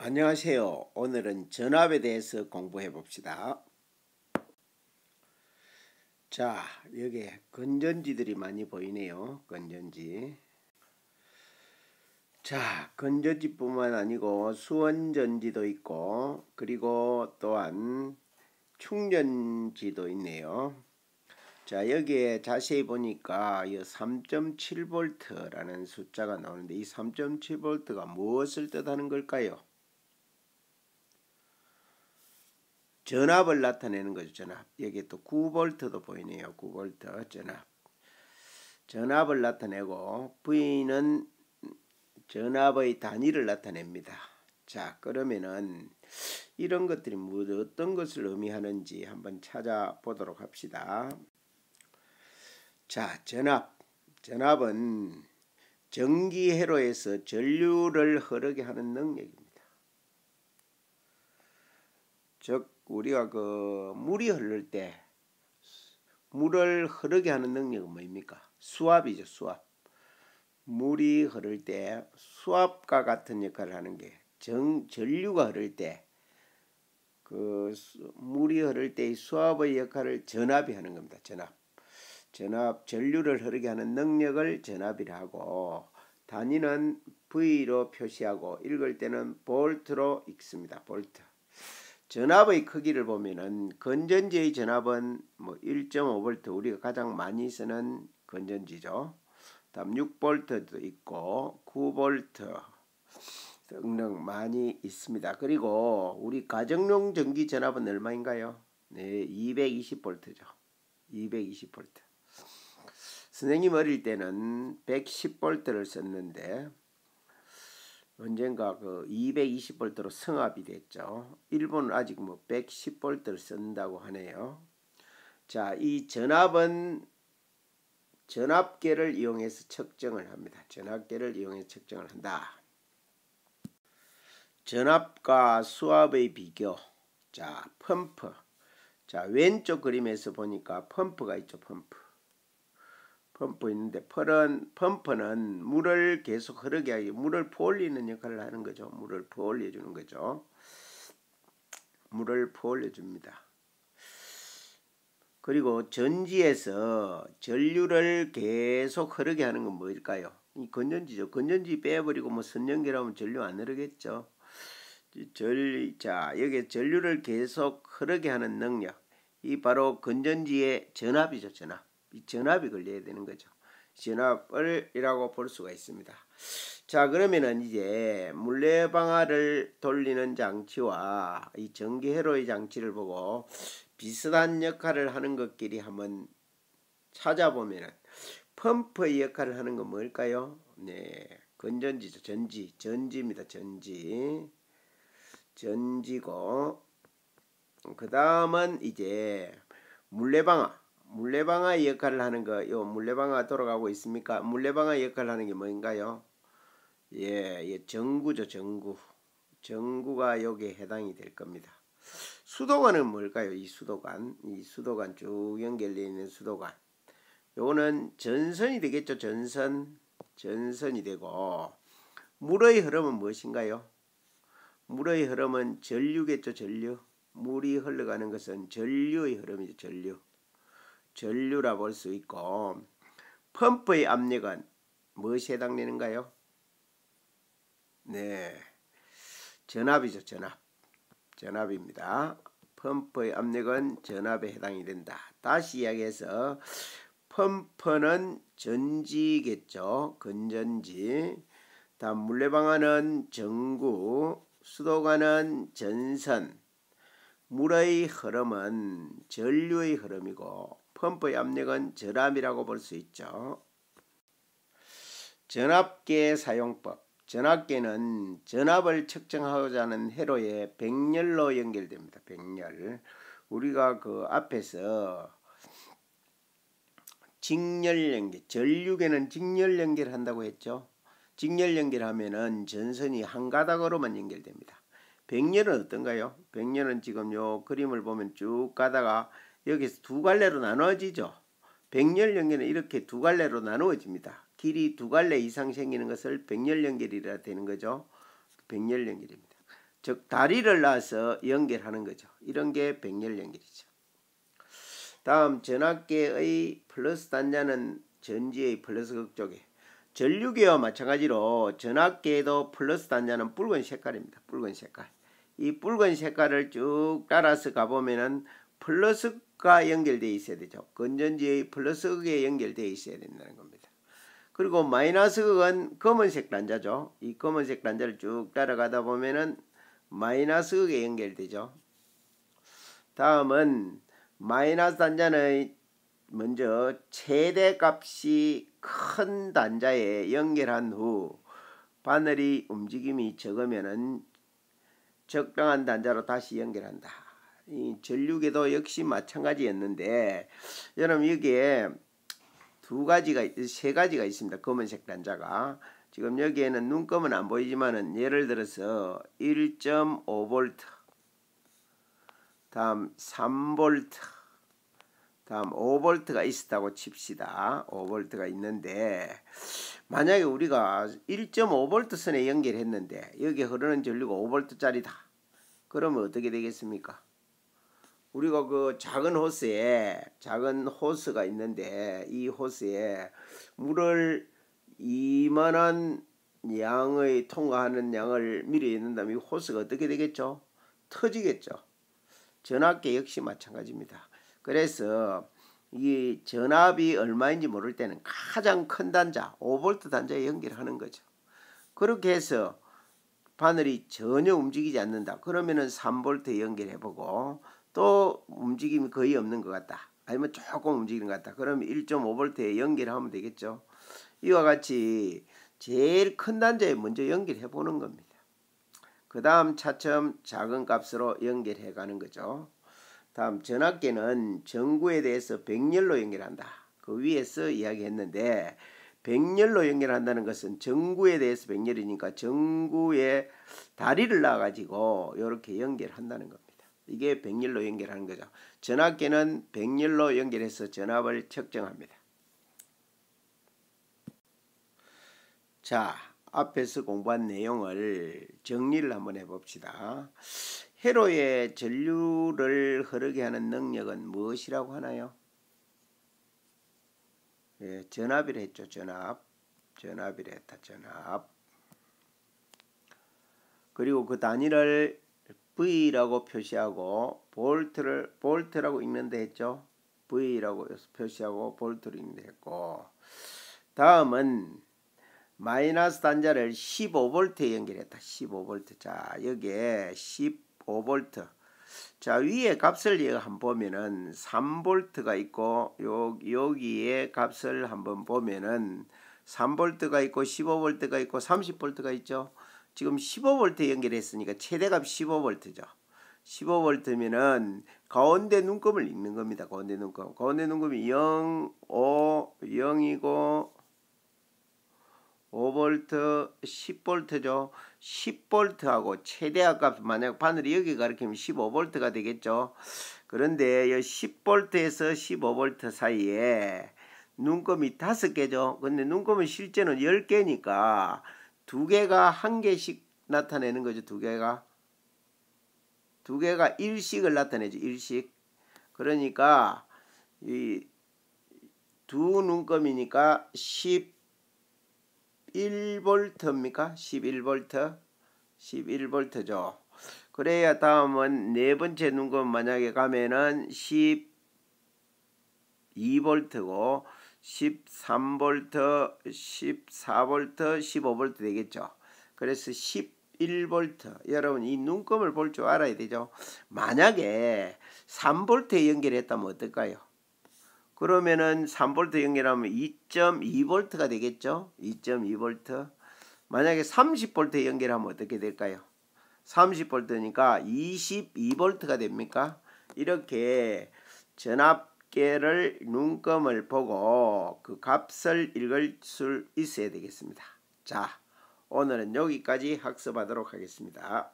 안녕하세요. 오늘은 전압에 대해서 공부해 봅시다. 자, 여기에 건전지들이 많이 보이네요. 건전지. 자, 건전지뿐만 아니고 수원전지도 있고, 그리고 또한 충전지도 있네요. 자, 여기에 자세히 보니까 이 3.7V라는 숫자가 나오는데, 이 3.7V가 무엇을 뜻하는 걸까요? 전압을 나타내는 거죠. 전압. 여기 또 9V도 보이네요. 9V 전압. 전압을 나타내고 V는 전압의 단위를 나타냅니다. 자, 그러면은 이런 것들이 어떤 것을 의미하는지 한번 찾아보도록 합시다. 자, 전압. 전압은 전기 회로에서 전류를 흐르게 하는 능력입니다. 즉 우리가 물이 흐를 때 물을 흐르게 하는 능력은 뭐입니까? 수압이죠. 수압. 물이 흐를 때 수압과 같은 역할을 하는 게 전류가 흐를 때 물이 흐를 때의 수압의 역할을 전압이 하는 겁니다. 전류를 흐르게 하는 능력을 전압이라 하고, 단위는 V로 표시하고 읽을 때는 볼트로 읽습니다. 볼트. 전압의 크기를 보면은 건전지의 전압은 1.5V, 우리가 가장 많이 쓰는 건전지죠. 다음 6V도 있고 9V 등등 많이 있습니다. 그리고 우리 가정용 전기 전압은 얼마인가요? 네, 220V죠. 220V. 선생님 어릴 때는 110V를 썼는데 언젠가 220V로 성합이 됐죠. 일본은 아직 110V를 쓴다고 하네요. 자, 이 전압은 전압계를 이용해서 측정을 합니다. 전압계를 이용해서 측정을 한다. 전압과 수압의 비교. 자, 펌프. 자, 왼쪽 그림에서 보니까 펌프가 있죠. 펌프 있는데 펌프는 물을 계속 흐르게 하기, 물을 부어올리는 역할을 하는 거죠. 물을 부어올려 주는 거죠. 물을 부어올려 줍니다. 그리고 전지에서 전류를 계속 흐르게 하는 건 뭘까요? 이 건전지죠. 건전지 빼버리고 선 연결하면 전류 안 흐르겠죠. 자, 여기 전류를 계속 흐르게 하는 능력. 이 바로 건전지의 전압이죠. 전압. 이 전압이 걸려야 되는 거죠. 전압이라고 볼 수가 있습니다. 자, 그러면은 이제 물레방아를 돌리는 장치와 이 전기회로의 장치를 보고 비슷한 역할을 하는 것끼리 한번 찾아보면은 펌프의 역할을 하는 건 뭘까요? 네, 건전지죠. 전지입니다. 전지고, 그 다음은 이제 물레방아 역할을 하는 거, 요 물레방아가 돌아가고 있습니까? 물레방아 역할을 하는 게 뭔가요? 예, 전구죠. 전구가 여기에 해당이 될 겁니다. 수도관은 뭘까요? 이 수도관 쭉 연결되어 있는 수도관. 요거는 전선이 되겠죠. 전선이 되고, 물의 흐름은 무엇인가요? 물의 흐름은 전류겠죠. 물이 흘러가는 것은 전류의 흐름이죠. 전류라 볼 수 있고, 펌프의 압력은 무엇이 해당되는가요? 네, 전압이죠. 전압입니다. 펌프의 압력은 전압에 해당이 된다. 다시 이야기해서 펌프는 전지겠죠. 건전지. 다음 물레방아는 전구, 수도관은 전선. 물의 흐름은 전류의 흐름이고 펌프의 압력은 전압이라고 볼 수 있죠. 전압계 사용법. 전압계는 전압을 측정하고자 하는 회로에 백열로 연결됩니다. 백열. 우리가 앞에서 직열 연결, 전류계는 직열 연결한다고 했죠. 직열 연결하면은 전선이 한 가닥으로만 연결됩니다. 백열은 어떤가요? 백열은 지금 요 그림을 보면 쭉 가다가 여기서 두 갈래로 나눠지죠. 백열 연결은 이렇게 두 갈래로 나누어집니다. 길이 두 갈래 이상 생기는 것을 백열 연결이라 되는 거죠. 백열 연결입니다. 즉 다리를 놔서 연결하는 거죠. 이런 게 백렬 연결이죠. 다음 전압계의 플러스 단자는 전지의 플러스 극쪽에, 전류계와 마찬가지로 전압계에도 플러스 단자는 붉은 색깔입니다. 붉은 색깔. 이 붉은 색깔을 쭉 따라서 가보면은 플러스가 연결되어 있어야 되죠. 건전지의 플러스극에 연결되어 있어야 된다는 겁니다. 그리고 마이너스극은 검은색 단자죠. 이 검은색 단자를 쭉 따라가다 보면은 마이너스극에 연결되죠. 다음은 마이너스 단자는 먼저 최대값이 큰 단자에 연결한 후 바늘이 움직임이 적으면은 적당한 단자로 다시 연결한다. 이 전류계도 역시 마찬가지였는데, 여러분 여기에 세 가지가 있습니다. 검은색 단자가. 지금 여기에는 눈금은 안 보이지만은 예를 들어서 1.5V, 다음 3V, 다음 5V가 있었다고 칩시다. 5V가 있는데, 만약에 우리가 1.5V 선에 연결했는데 여기 흐르는 전류가 5V짜리다. 그러면 어떻게 되겠습니까? 우리가 그 작은 호스가 있는데 이 호스에 물을 이만한 양의 통과하는 양을 미리 넣는다면 이 호스가 어떻게 되겠죠? 터지겠죠. 전압계 역시 마찬가지입니다. 그래서 이 전압이 얼마인지 모를 때는 가장 큰 단자 5V 단자에 연결하는 거죠. 그렇게 해서 바늘이 전혀 움직이지 않는다. 그러면은 3V에 연결해보고 또 움직임이 거의 없는 것 같다. 아니면 조금 움직이는 것 같다. 그러면 1.5V에 연결하면 되겠죠. 이와 같이 제일 큰 단자에 먼저 연결해 보는 겁니다. 그 다음 차츰 작은 값으로 연결해 가는 거죠. 다음 전압계는 전구에 대해서 백렬로 연결한다. 그 위에서 이야기했는데, 백렬로 연결한다는 것은 전구에 대해서 백렬이니까 전구에 다리를 놔가지고 이렇게 연결한다는 겁니다. 이게 백렬로 연결하는 거죠. 전압계는 백렬로 연결해서 전압을 측정합니다. 자, 앞에서 공부한 내용을 정리를 한번 해봅시다. 회로에 전류를 흐르게 하는 능력은 무엇이라고 하나요? 예, 전압이라 했죠. 전압이라 했다. 전압. 그리고 그 단위를 V라고 표시하고 볼트라고 읽는다 했죠. V라고 표시하고 볼트로 읽는다 했고, 다음은 마이너스 단자를 15V에 연결했다. 15V. 자, 여기에 15V. 자, 위에 값을 한번 보면은 3V가 있고, 여기에 값을 한번 보면은 3V가 있고 15V가 있고 30V가 있죠. 지금 15V에 연결했으니까 최대값 15V죠. 15V면은 가운데 눈금을 읽는 겁니다. 가운데 눈금. 가운데 눈금이 0, 5, 0이고 5V, 10V죠. 10V하고 최대값, 만약 바늘이 여기 가리키면 15V가 되겠죠. 그런데 이 10V에서 15V 사이에 눈금이 5개죠. 근데 눈금은 실제는 10개니까 2개가 1개씩 나타내는 거죠. 2개가 1씩을 나타내죠. 1씩. 그러니까 이 두 눈금이니까 11V입니까? 11V죠. 그래야 다음은 네 번째 눈금 만약에 가면은 12V고 13V, 14V, 15V 되겠죠. 그래서 11V. 여러분 이 눈금을 볼 줄 알아야 되죠. 만약에 3V에 연결했다면 어떨까요? 그러면은 3V 연결하면 2.2V가 되겠죠. 2.2V. 만약에 30V에 연결하면 어떻게 될까요? 30V니까 22V가 됩니까? 이렇게 전압계를 눈금을 보고 그 값을 읽을 수 있어야 되겠습니다. 자, 오늘은 여기까지 학습하도록 하겠습니다.